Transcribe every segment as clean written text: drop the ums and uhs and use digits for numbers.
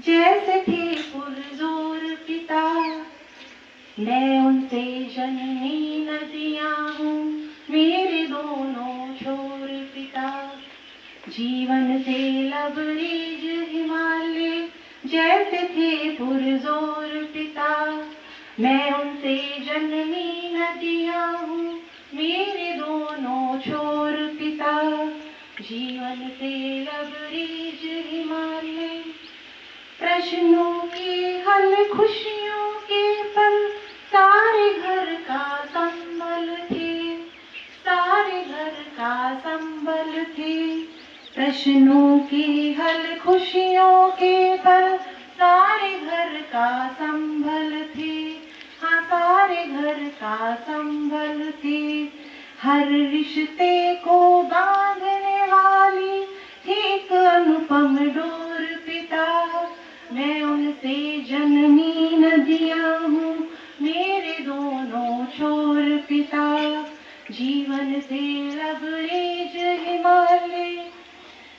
जैसे थे पुरजोर पिता। मैं उनसे जन्मी नदियाँ हूँ, मेरे दोनों छोर पिता। जीवन से लबरेज हिमालय, जैसे थे पुरजोर पिता। मैं उनसे जन्मी नदियाँ हूँ, मेरे दोनों छोर पिता। जीवन से लबरेज हिमालय, प्रश्नों के हल खुशियों के पल, सारे घर का संबल थे, सारे घर का संबल थे। प्रश्नों के हल खुशियों के पल, सारे घर का संबल थे। हाँ, सारे घर का संबल थे। हर रिश्ते को बांधने वाली एक अनुपम डोर पिता। मैं उनसे जन्मी नदियाँ हूँ, मेरे दोनों छोर पिता। जीवन से लबरेज हिमालय,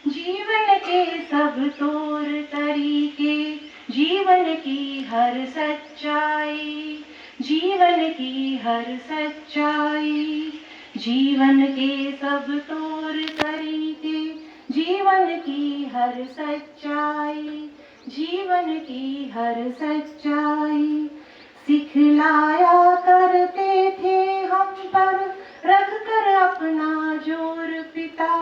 जीवन के सब तौर तरीके, जीवन की हर सच्चाई, जीवन की हर सच्चाई। जीवन के सब तौर तरीके, जीवन की हर सच्चाई, जीवन की हर सच्चाई। सिखलाया करते थे हम पर रख कर अपना जोर पिता।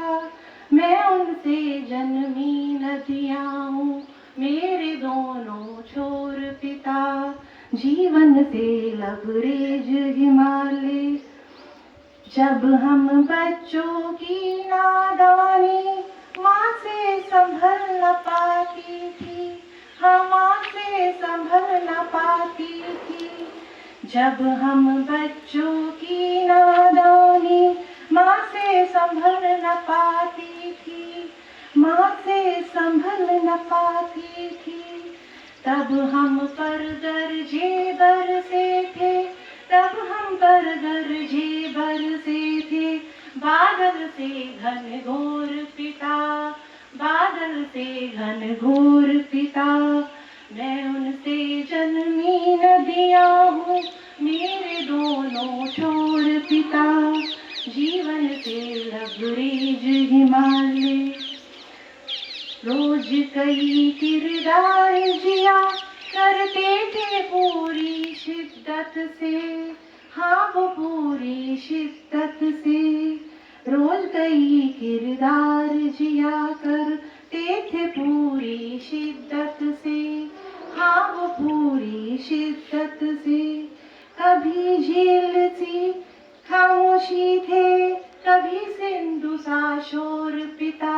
मैं उनसे जन्मी नदियाँ हूँ, मेरे दोनों छोर पिता। जीवन से लबरेज हिमालय, जब हम बच्चों की नादानी माँ से संभल न पाती थी, हाँ माँ से संभल न पाती थी। जब हम बच्चों की नादानी माँ से संभल न पाती थी, माँ से संभल न पाती थी। तब हम पर गरजे बरसे थे, तब हम पर गरजे बरसे थे। बादल से घन घोर पिता, बादल से घन घोर पिता। मैं उनसे जन्मी नदियाँ हूँ, मेरे दोनों छोर पिता। जीवन से लबरेज हिमालय, रोज कई किरदार जिया करते थे पूरी शिद्दत से, हाँ वो पूरी शिद्दत से। रोज कई किरदार जिया करते थे पूरी शिद्दत से, हाँ वो पूरी शिद्दत से। कभी झील सी खामोशी थे, कभी सिंधु सा शोर पिता,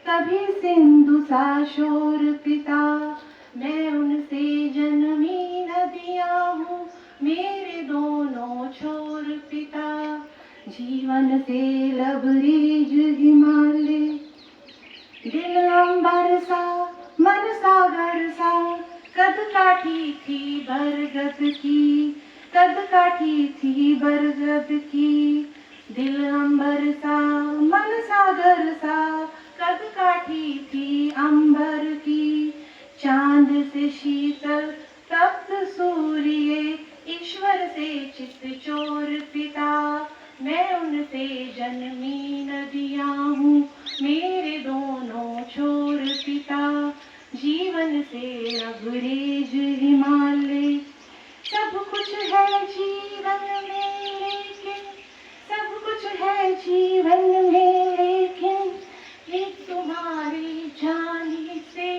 कभी सिंधु सा शोर पिता। मैं उनसे जन्मी नदियाँ हूँ, मेरे दोनों छोर पिता। जीवन से लबरेज हिमालय, दिल अंबर सा मन सागर सा, कद काठी थी बरगद की, कद काठी थी बरगद की। दिल अंबर सा मन सागर सा, कद काठी थी अंबर की। चांद से शीतल तप्त सूर्य, ईश्वर से चित चोर पिता। मैं उनसे जन्मी नदियाँ हूँ, मेरे दोनों छोर पिता। जीवन से लबरेज हिमालय, सब कुछ है जीवन में लेकिन, सब कुछ है जीवन में लेकिन, एक तुम्हारी जाने से,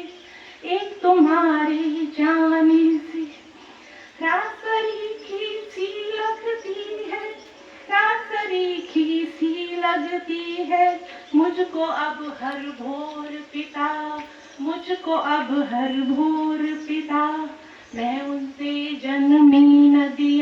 एक तुम्हारी जाने से। रासरी की सी लगती है, रासरी की सी लगती है मुझको अब हर भोर पिता, मुझको अब हर भोर पिता। मैं उनसे जन्मी नदियाँ